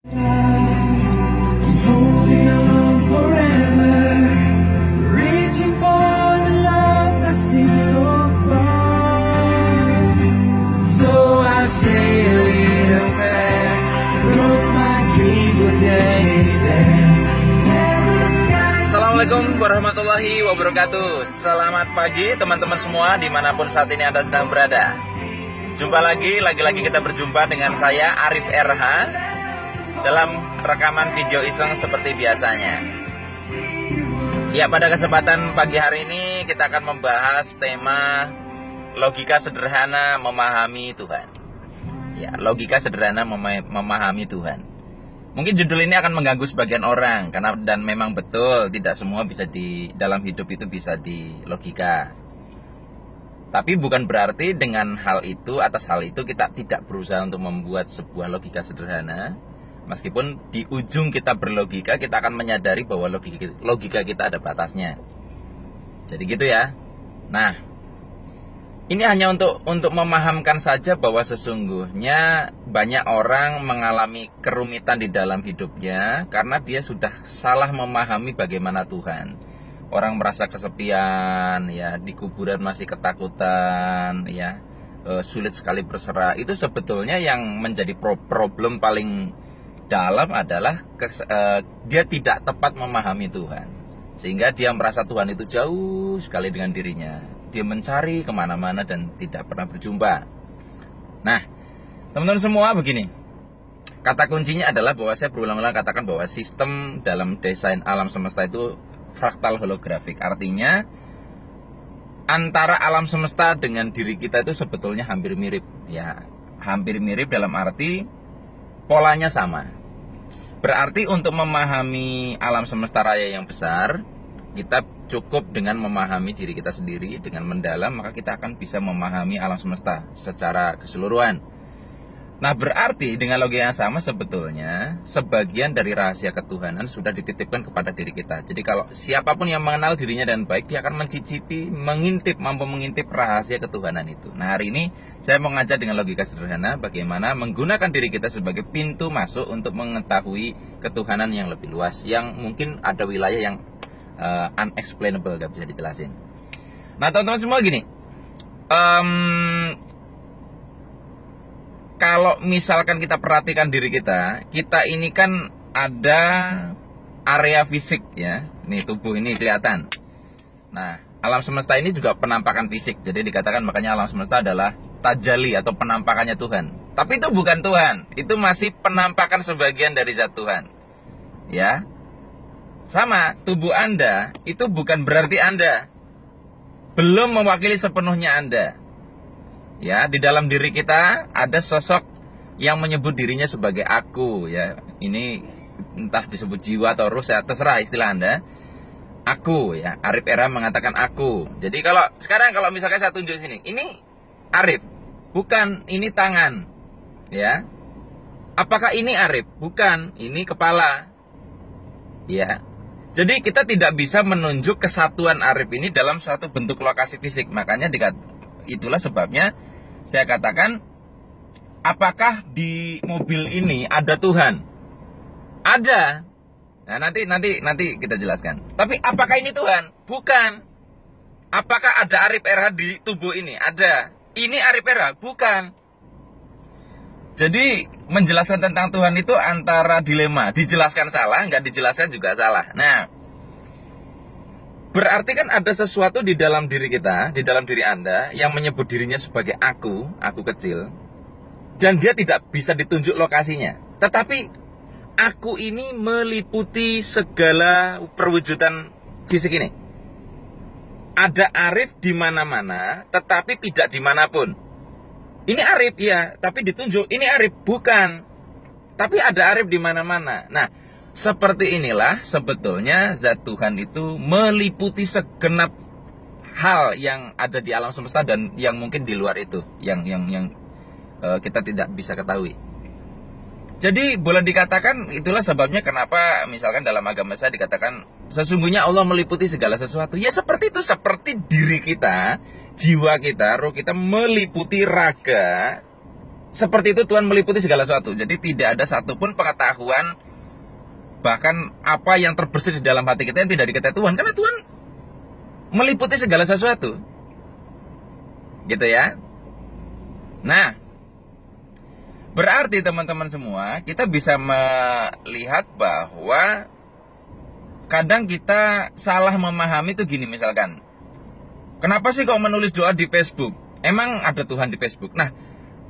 Holding on forever, reaching for the love that seems so far. So I say a little prayer, wrote my dreams were there. Assalamualaikum warahmatullahi wabarakatuh. Selamat pagi teman-teman semua dimanapun saat ini Anda sedang berada. Jumpa lagi kita berjumpa dengan saya Arif RH dalam rekaman video iseng seperti biasanya. Ya, pada kesempatan pagi hari ini kita akan membahas tema logika sederhana memahami Tuhan. Ya, logika sederhana memahami Tuhan. Mungkin judul ini akan mengganggu sebagian orang dan memang betul tidak semua bisa dalam hidup itu bisa di logika. Tapi bukan berarti dengan atas hal itu kita tidak berusaha untuk membuat sebuah logika sederhana. Meskipun di ujung kita berlogika, kita akan menyadari bahwa logika kita ada batasnya. Jadi gitu ya. Nah, ini hanya untuk memahamkan saja bahwa sesungguhnya banyak orang mengalami kerumitan di dalam hidupnya karena dia sudah salah memahami bagaimana Tuhan. Orang merasa kesepian, ya, di kuburan masih ketakutan, ya, sulit sekali berserah. Itu sebetulnya yang menjadi problem paling dalam adalah dia tidak tepat memahami Tuhan, sehingga dia merasa Tuhan itu jauh sekali dengan dirinya. Dia mencari kemana-mana dan tidak pernah berjumpa. Nah, teman-teman semua begini, kata kuncinya adalah bahwa saya berulang-ulang katakan bahwa sistem dalam desain alam semesta itu fraktal holografik. Artinya antara alam semesta dengan diri kita itu sebetulnya hampir mirip. Ya, hampir mirip dalam arti polanya sama. Berarti untuk memahami alam semesta raya yang besar, kita cukup dengan memahami diri kita sendiri dengan mendalam, maka kita akan bisa memahami alam semesta secara keseluruhan. Nah, berarti dengan logika yang sama sebetulnya sebagian dari rahasia ketuhanan sudah dititipkan kepada diri kita. Jadi kalau siapapun yang mengenal dirinya dan baik, dia akan mencicipi, mampu mengintip rahasia ketuhanan itu. Nah, hari ini saya mau ngajar dengan logika sederhana bagaimana menggunakan diri kita sebagai pintu masuk untuk mengetahui ketuhanan yang lebih luas, yang mungkin ada wilayah yang unexplainable, gak bisa dijelasin. Nah, teman-teman semua gini, kalau misalkan kita perhatikan diri kita ini kan ada area fisik, ya. Nih, tubuh ini kelihatan. Nah, alam semesta ini juga penampakan fisik. Jadi dikatakan makanya alam semesta adalah tajali atau penampakannya Tuhan. Tapi itu bukan Tuhan. Itu masih penampakan sebagian dari zat Tuhan. Ya. Sama, tubuh Anda itu bukan berarti Anda. Belum mewakili sepenuhnya Anda. Ya, di dalam diri kita ada sosok yang menyebut dirinya sebagai aku, ya. Ini entah disebut jiwa atau ruh, saya terserah istilah Anda. Aku, ya. Arif RH mengatakan aku. Jadi kalau misalkan saya tunjuk sini, ini Arif, bukan ini tangan. Ya. Apakah ini Arif? Bukan, ini kepala. Ya. Jadi kita tidak bisa menunjuk kesatuan Arif ini dalam suatu bentuk lokasi fisik. Makanya itulah sebabnya saya katakan, apakah di mobil ini ada Tuhan? Ada. Nah, nanti kita jelaskan. Tapi apakah ini Tuhan? Bukan. Apakah ada Arif RH di tubuh ini? Ada. Ini Arif RH? Bukan. Jadi menjelaskan tentang Tuhan itu antara dilema, dijelaskan salah, nggak dijelaskan juga salah. Nah, berarti kan ada sesuatu di dalam diri kita, di dalam diri Anda yang menyebut dirinya sebagai aku kecil, dan dia tidak bisa ditunjuk lokasinya. Tetapi aku ini meliputi segala perwujudan fisik ini. Ada Arif di mana-mana, tetapi tidak dimanapun. Ini Arif, ya, tapi ditunjuk. Ini Arif, bukan. Tapi ada Arif di mana-mana. Nah, seperti inilah sebetulnya zat Tuhan itu meliputi segenap hal yang ada di alam semesta dan yang mungkin di luar itu, yang kita tidak bisa ketahui. Jadi boleh dikatakan itulah sebabnya kenapa misalkan dalam agama saya dikatakan sesungguhnya Allah meliputi segala sesuatu. Ya seperti itu, seperti diri kita, jiwa kita, roh kita meliputi raga seperti itu Tuhan meliputi segala sesuatu. Jadi tidak ada satupun pengetahuan, bahkan apa yang terbersih di dalam hati kita yang tidak diketahui Tuhan, karena Tuhan meliputi segala sesuatu. Gitu ya. Nah, berarti teman-teman semua, kita bisa melihat bahwa kadang kita salah memahami itu gini misalkan. Kenapa sih kok menulis doa di Facebook? Emang ada Tuhan di Facebook? Nah,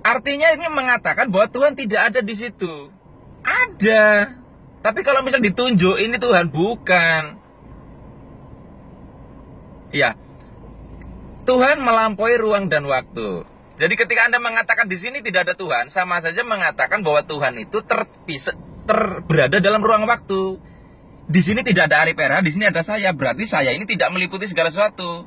artinya ini mengatakan bahwa Tuhan tidak ada di situ. Ada. Tapi kalau misal ditunjuk ini Tuhan, bukan. Ya. Tuhan melampaui ruang dan waktu. Jadi ketika Anda mengatakan di sini tidak ada Tuhan, sama saja mengatakan bahwa Tuhan itu berada dalam ruang waktu. Di sini tidak ada Arif RH, di sini ada saya. Berarti saya ini tidak meliputi segala sesuatu.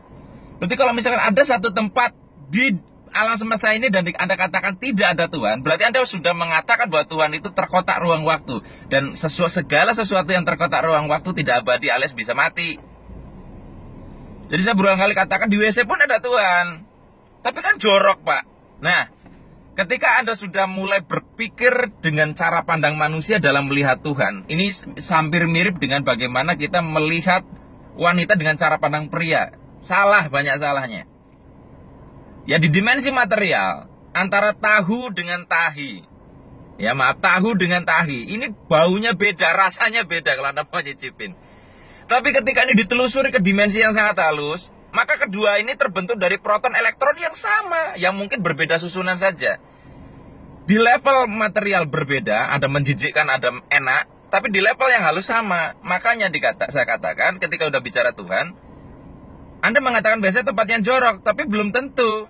Berarti kalau misalkan ada satu tempat di alam semesta ini dan Anda katakan tidak ada Tuhan, berarti Anda sudah mengatakan bahwa Tuhan itu terkotak ruang waktu. Dan segala sesuatu yang terkotak ruang waktu tidak abadi alias bisa mati. Jadi saya berulang kali katakan di WC pun ada Tuhan. Tapi kan jorok, Pak. Nah, ketika Anda sudah mulai berpikir dengan cara pandang manusia dalam melihat Tuhan, ini hampir mirip dengan bagaimana kita melihat wanita dengan cara pandang pria. Salah, banyak salahnya. Ya, di dimensi material, antara tahu dengan tahi. Ya, maaf, tahu dengan tahi. Ini baunya beda, rasanya beda kalau Anda mau nyicipin. Tapi ketika ini ditelusuri ke dimensi yang sangat halus, maka kedua ini terbentuk dari proton elektron yang sama, yang mungkin berbeda susunan saja. Di level material berbeda, ada menjijikkan, ada enak, tapi di level yang halus sama. Makanya saya katakan ketika udah bicara Tuhan, Anda mengatakan biasanya tempat yang jorok, tapi belum tentu.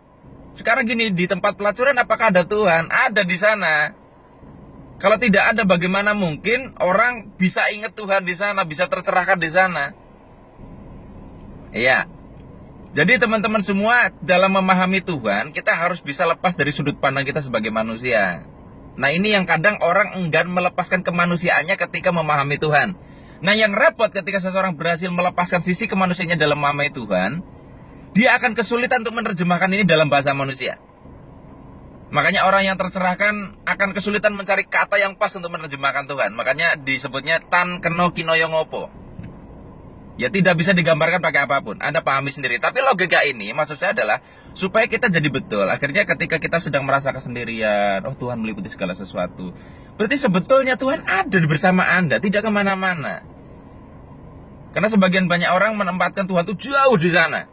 Sekarang gini, di tempat pelacuran apakah ada Tuhan? Ada di sana. Kalau tidak ada, bagaimana mungkin orang bisa ingat Tuhan di sana, bisa tercerahkan di sana? Iya. Jadi teman-teman semua, dalam memahami Tuhan, kita harus bisa lepas dari sudut pandang kita sebagai manusia. Nah, ini yang kadang orang enggan melepaskan kemanusiaannya ketika memahami Tuhan. Nah, yang repot ketika seseorang berhasil melepaskan sisi kemanusiaannya dalam memahami Tuhan, dia akan kesulitan untuk menerjemahkan ini dalam bahasa manusia. Makanya orang yang tercerahkan akan kesulitan mencari kata yang pas untuk menerjemahkan Tuhan. Makanya disebutnya tan keno kinoyo ngopo. Ya, tidak bisa digambarkan pakai apapun. Anda pahami sendiri. Tapi logika ini maksud saya adalah supaya kita jadi betul. Akhirnya ketika kita sedang merasa kesendirian, oh Tuhan meliputi segala sesuatu, berarti sebetulnya Tuhan ada bersama Anda, tidak kemana-mana. Karena sebagian banyak orang menempatkan Tuhan itu jauh di sana.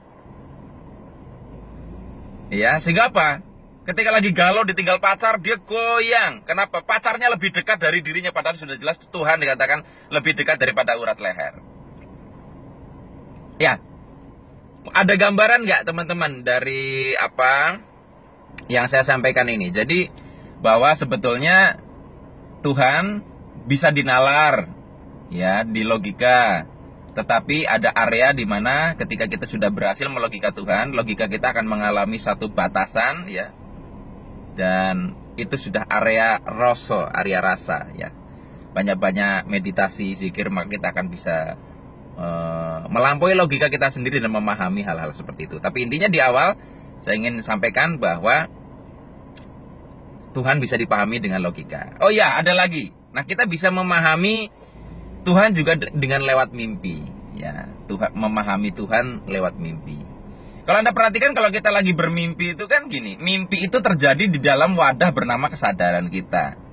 Ya, sehingga apa? Ketika lagi galau ditinggal pacar, dia goyang. Kenapa? Pacarnya lebih dekat dari dirinya, padahal sudah jelas Tuhan dikatakan lebih dekat daripada urat leher. Ya, ada gambaran nggak teman-teman dari apa yang saya sampaikan ini? Jadi bahwa sebetulnya Tuhan bisa dinalar, ya, di logika. Tetapi ada area di mana ketika kita sudah berhasil melogika Tuhan, logika kita akan mengalami satu batasan, ya. Dan itu sudah area area rasa, ya. Banyak-banyak meditasi, zikir, maka kita akan bisa melampaui logika kita sendiri dan memahami hal-hal seperti itu. Tapi intinya di awal saya ingin sampaikan bahwa Tuhan bisa dipahami dengan logika. Oh ya, ada lagi. Nah, kita bisa memahami Tuhan juga dengan lewat mimpi. Ya, Tuhan, memahami Tuhan lewat mimpi. Kalau Anda perhatikan, kalau kita lagi bermimpi itu kan gini, mimpi itu terjadi di dalam wadah bernama kesadaran kita.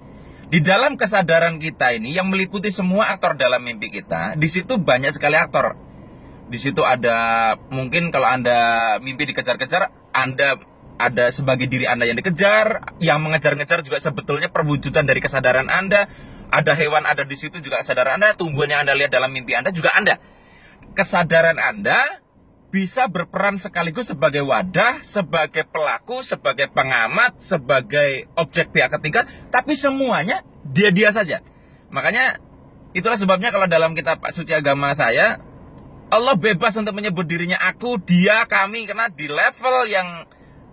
Di dalam kesadaran kita ini yang meliputi semua aktor dalam mimpi kita, di situ banyak sekali aktor. Di situ ada, mungkin kalau Anda mimpi dikejar-kejar, Anda ada sebagai diri Anda yang dikejar, yang mengejar-ngejar juga sebetulnya perwujudan dari kesadaran Anda. Ada hewan ada di situ juga kesadaran Anda, tumbuhan yang Anda lihat dalam mimpi Anda juga Anda. Kesadaran Anda bisa berperan sekaligus sebagai wadah, sebagai pelaku, sebagai pengamat, sebagai objek pihak ketiga, tapi semuanya dia saja. Makanya itulah sebabnya kalau dalam kitab suci agama saya, Allah bebas untuk menyebut dirinya aku, dia, kami, karena di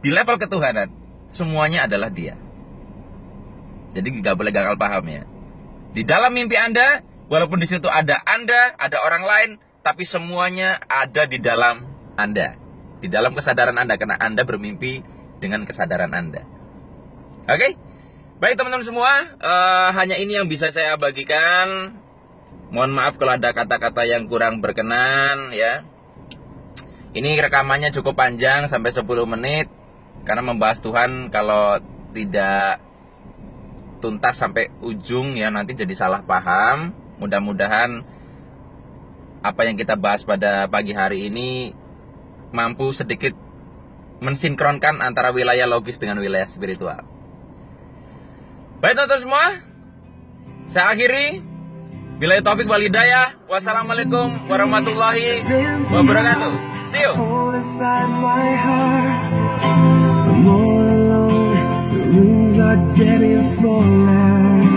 level ketuhanan semuanya adalah dia. Jadi nggak boleh gagal paham ya. Di dalam mimpi Anda, walaupun di situ ada Anda, ada orang lain, tapi semuanya ada di dalam Anda, di dalam kesadaran Anda, karena Anda bermimpi dengan kesadaran Anda. Oke? Baik teman-teman semua, hanya ini yang bisa saya bagikan. Mohon maaf kalau ada kata-kata yang kurang berkenan ya. Ini rekamannya cukup panjang sampai 10 menit. Karena membahas Tuhan kalau tidak tuntas sampai ujung ya nanti jadi salah paham. Mudah-mudahan apa yang kita bahas pada pagi hari ini mampu sedikit mensinkronkan antara wilayah logis dengan wilayah spiritual. Baik teman-teman semua, saya akhiri. Billahi taufik wal hidayah. Wassalamualaikum warahmatullahi wabarakatuh. See you. The more alone, the rooms are getting smaller.